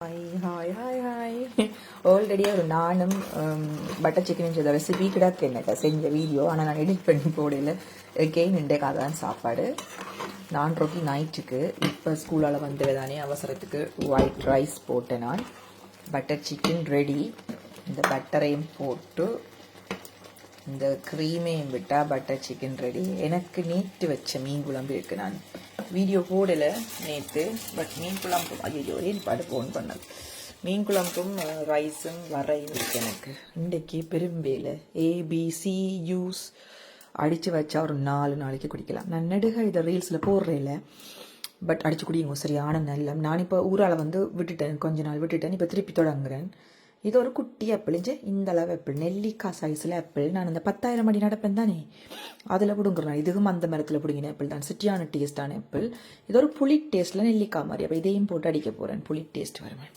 hi already ஒரு நானும் butter chicken செய்த ரெசிபி கிடக்கு என்னட்ட செஞ்ச வீடியோ ஆனால் நான் எடிட் பண்ணி போடல கெயின் இண்டேக்காக தான் சாப்பாடு நான் ரொட்டி நைட்டுக்கு இப்போ ஸ்கூலால் வந்ததானே அவசரத்துக்கு ஒயிட் ரைஸ் போட்டேன் நான் பட்டர் சிக்கன் ரெடி இந்த பட்டரையும் போட்டு இந்த க்ரீமையும் விட்டால் பட்டர் சிக்கன் ரெடி எனக்கு நேற்று வச்ச மீன் குழம்பு இருக்குது நான் வீடியோ போடலை நேற்று பட் மீன் குழம்பும் ஐயோ ஏற்பாடு ஃபோன் பண்ணது மீன் குழம்பும் ரைஸும் வரையும் இருக்கு எனக்கு இன்றைக்கு பெரும்பேல ஏபிசி யூஸ் அடித்து வச்சா ஒரு 4 நாளைக்கு குடிக்கலாம் நான் நெடுக இதை ரீல்ஸில் போடுறேன் பட் அடித்து குடிங்க சரியான நல்ல நான் இப்போ ஊரால் விட்டுட்டேன் கொஞ்ச நாள் விட்டுட்டேன் இப்போ திருப்பி தொடங்குறேன் இது ஒரு குட்டி ஆப்பிள் இந்த அளவு ஆப்பிள் நெல்லிக்காய் சைஸில் ஆப்பிள் நான் அந்த 10,000 அடி நடப்பேன் தானே அதில் பிடுங்குறேன் இதுவும் அந்த மரத்தில் பிடிங்கின ஆப்பிள் தான் சிட்டியான டேஸ்டான ஆப்பிள் இது ஒரு புளி டேஸ்ட்டில் நெல்லிக்காய் மாதிரி அப்போ இதையும் போட்டு அடிக்க போகிறேன் புளி டேஸ்ட் வர மாட்டேன்